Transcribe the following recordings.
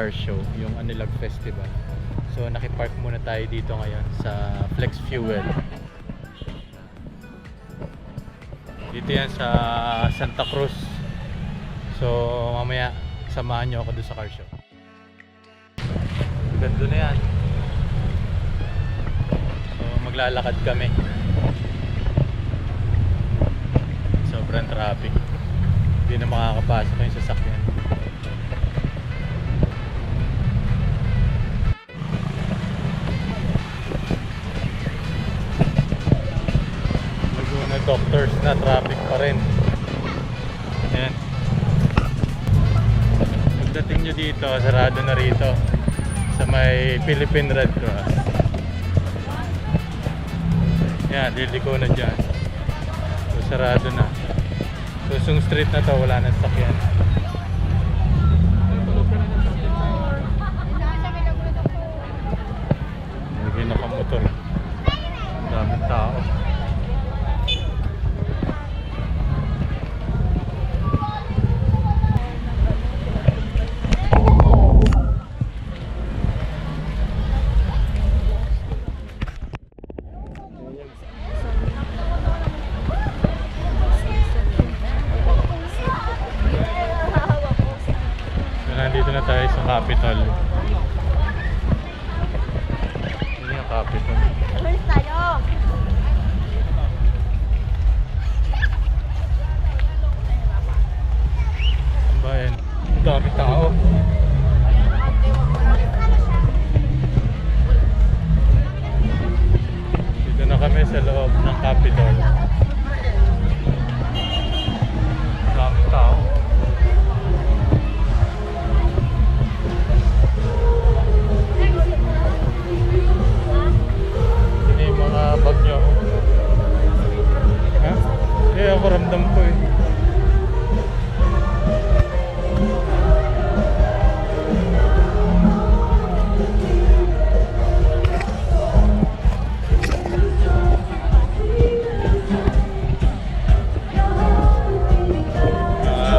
car show, yung Anilag Festival. So nakipark muna tayo dito ngayon sa Flex Fuel. Dito yan sa Santa Cruz. So mamaya samahan nyo ako doon sa car show. Ganda na yan. So maglalakad kami. Sobrang traffic. Hindi na makakapasok yung sasakyan. Laguna Doctors na traffic pa rin. Ayan. Pagdating nyo dito, sarado na rito sa may Philippine Red Cross. Ayan, liliko na dyan. So sarado na. Susong street na to, wala nang sakyan. Hindi nakamotor. Daming tao. Nandito na tayo sa Capitol. Ini yung Capitol. Alis tayo! Ang bayan. Ang dami tao. Dito na kami sa loob ng Capitol. Ang dami tao. Bagyo. Ha? Eh ako ramdam ko eh.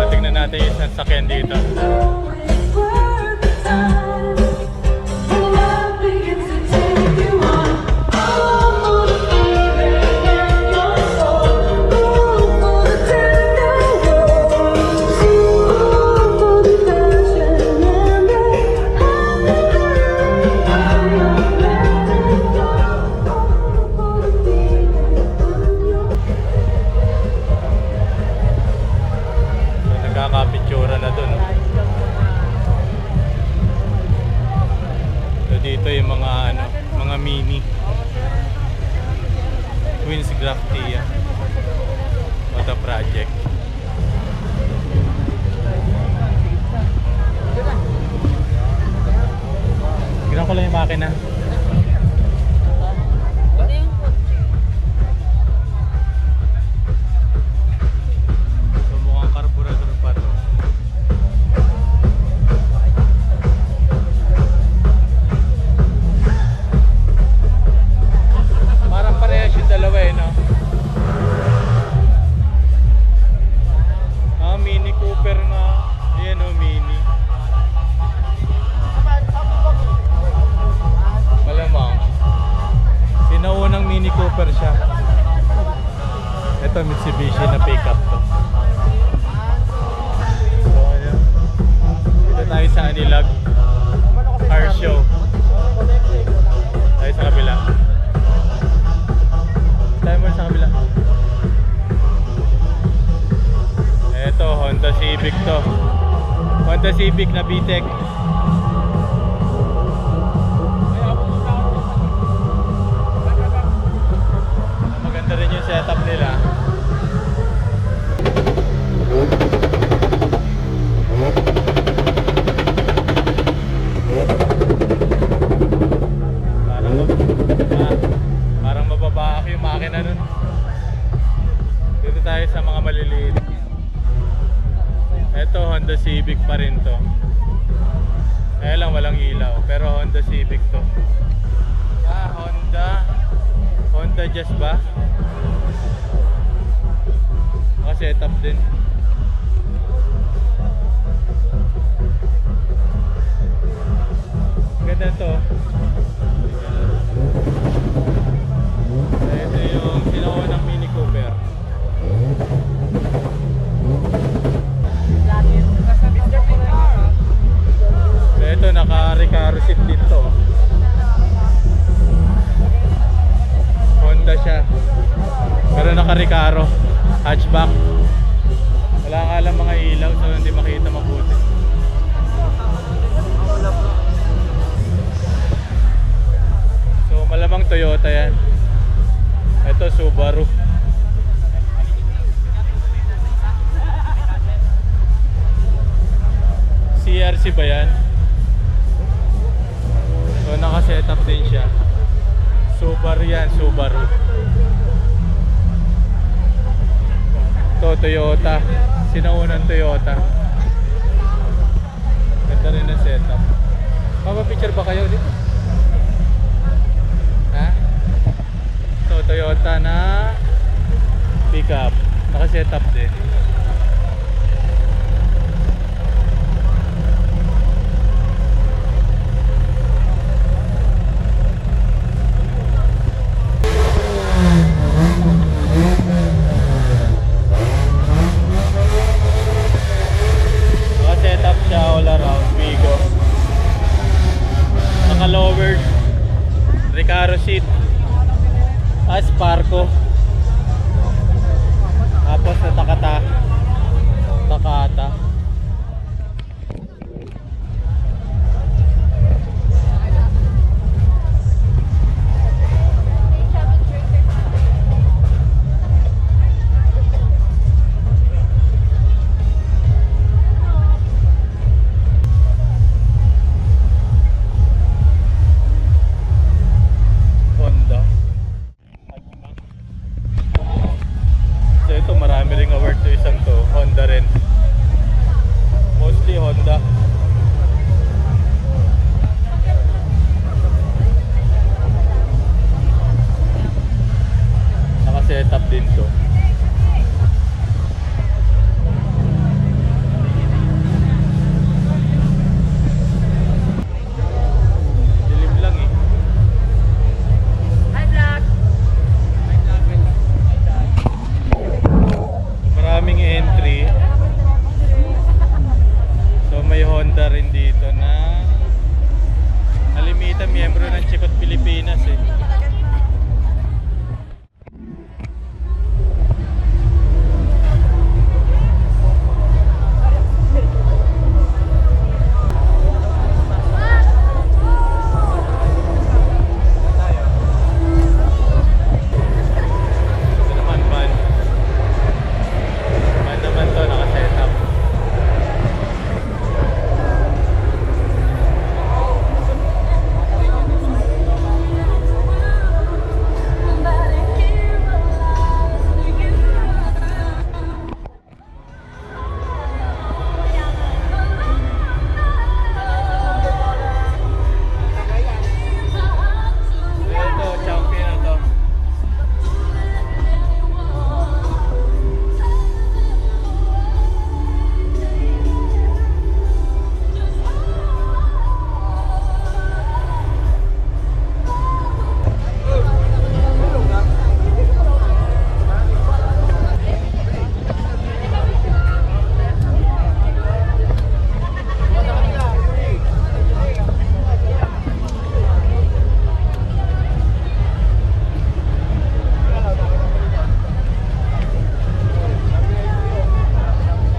Tingnan natin yung sasakyan dito. Nagkakapitsura na dun. So dito yung mga ano, mga mini Queen's Graftia Auto Project. Tignan ko lang yung makina. Siya. Ito Mitsubishi na pickup to. So, ayan. Dito tayo sa Anilag Car Show. Tayo sa kabila. Tayo muna sa kabila. Ito Honda Civic to. Honda Civic na VTEC. Rin yung setup nila. Parang mababa yung makina nun. Dito tayo sa mga maliliit. Ito Honda Civic pa rin to. Kaya lang walang ilaw, pero Honda Civic to. Honda Jazz ba? Setup din. ganda to. Ito yung sinawa ng Mini Cooper. Ito naka-Recaro seat dito. Honda siya. Pero naka-Recaro hatchback. Wala nga lang mga ilaw so hindi makita mabuti. So malamang Toyota yan. Ito Subaru. CRC ba yan? So naka-setup din siya. Subaru yan, Subaru. Ito Toyota. Sinaunang Toyota. Ganda rin ang setup. Mapapicture ba kayo dito? Ha? Ito Toyota na pickup. Naka-setup din. Naka-setup siya all around Vigo. Naka-lowered Recaro seat. Sparko. Tapos na Takata. Honda. So ito marami ring award to isang to. Honda rin. Mostly Honda. Naka-setup din to. Dilim lang eh. Maraming entry. So may Honda rin dito na nalimita, miyembro ng Chikot Pilipinas eh. Ito naman van. Van naman to, naka-setup. Ito, champion na to.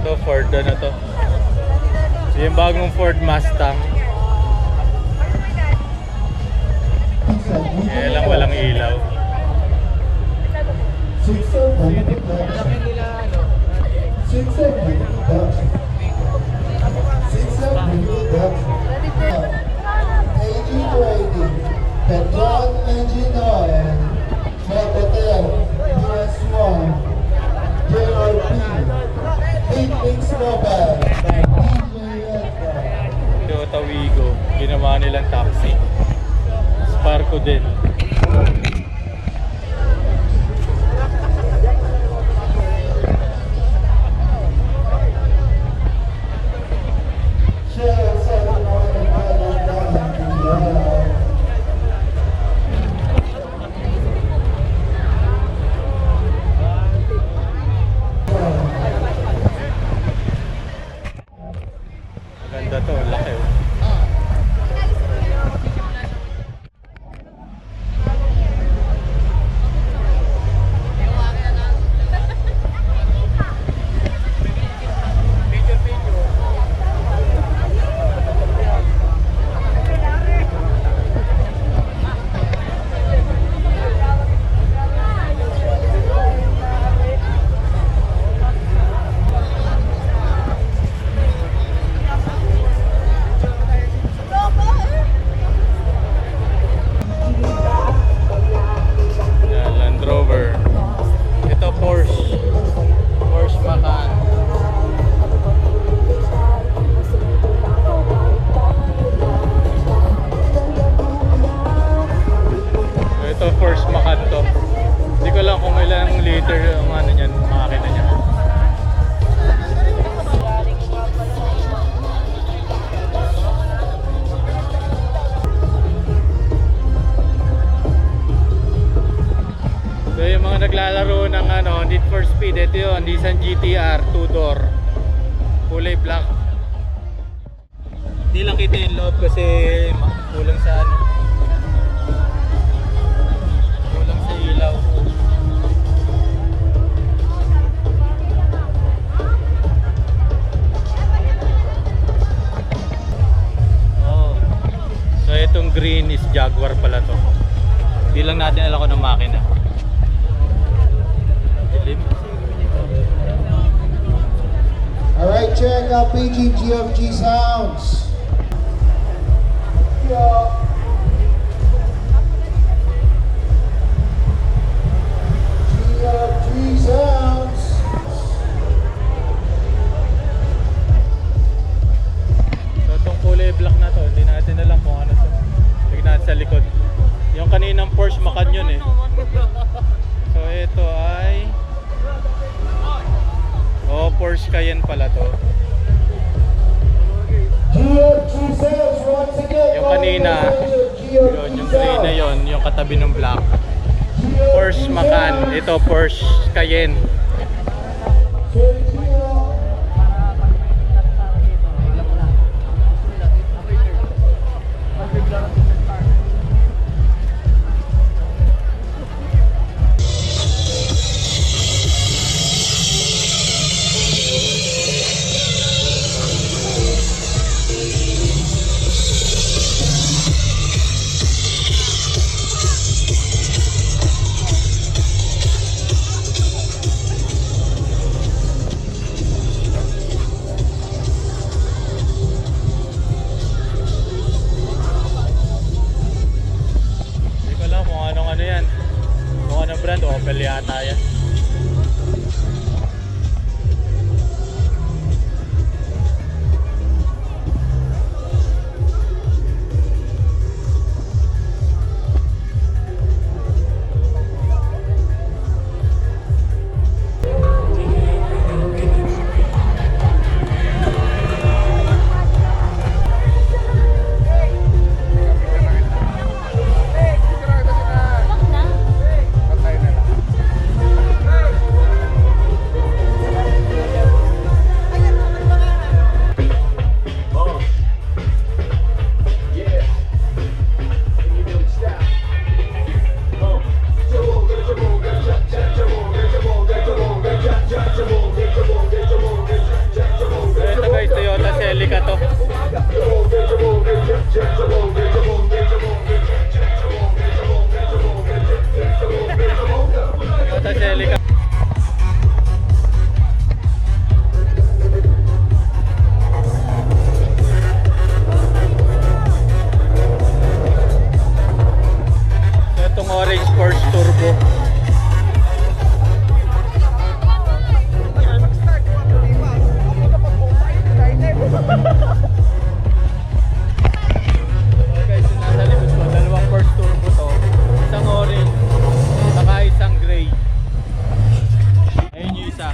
Ito, Ford na to. Yung bagong Ford Mustang. Kaya lang walang ilaw. Petrol engine oil, Mototel, US1, JRP, Hitlinks Mobile, Toyota Wigo. Ginawa nilang taxi. Sparko din. Shell 7 oil, ano, Need for Speed. Ito yun, Nissan GT-R 2-door. Kulay black. Hindi lang kita yung loob kasi kulang sa ano. Kulang sa ilaw. Oh. So itong green is Jaguar pala to. Hindi lang natin alam kung ng makina. Dilim. Alright, check out PGGFG sounds. Yeah. GFG sounds. So itong kulay black na to, hindi natin alam kung ano to. Tignan natin sa likod. Yung kaninang Porsche Macan yun eh. So ito ay Porsche Cayenne pala to. GFG sounds once again. Yung kanina, yun, yung gray na yun, yung katabi ng black. Porsche Macan, ito Porsche Cayenne. Hindi ko alam kung anong ano yan. Kung anong brand, Opel yata yan. Ito guys, Toyota Celica to. Toyota Celica. So itong orange Porsche Turbo. Okay guys, yung nasa likod ko, dalawang Porsche Turbo to. Isang orange, saka isang gray. Ayun yung isa.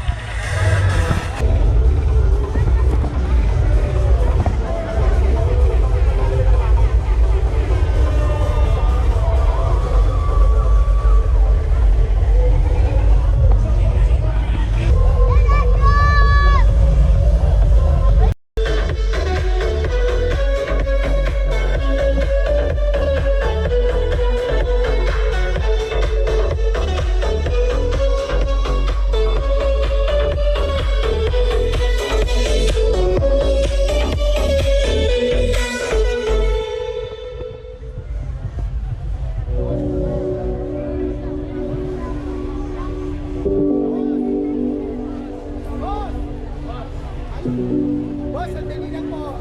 Boss, sandali lang po.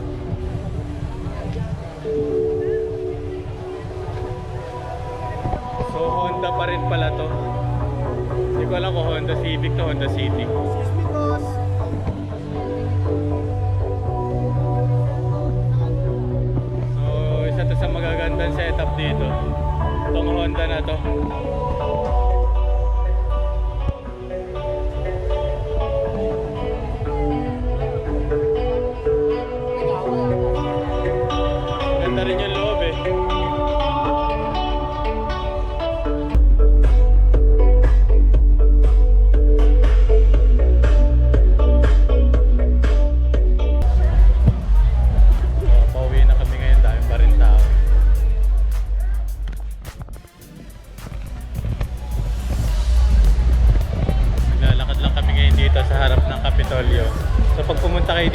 So Honda pa rin pala to. Hindi ko alam kung Honda Civic to Honda City. Excuse me, boss. So isa to sa magagandang setup dito. Itong Honda na to. Ganda rin yung loob eh.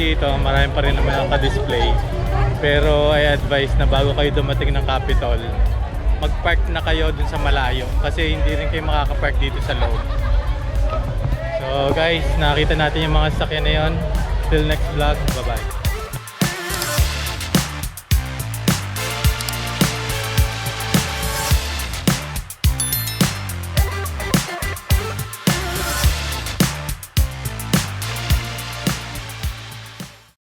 dito, marami pa rin naman naka-display. Pero I advise na bago kayo dumating ng Capitol, mag-park na kayo dun sa malayo kasi hindi rin kayo makaka-park dito sa loob. So guys, nakita natin yung mga sasakyan na yun. Till next vlog, bye bye.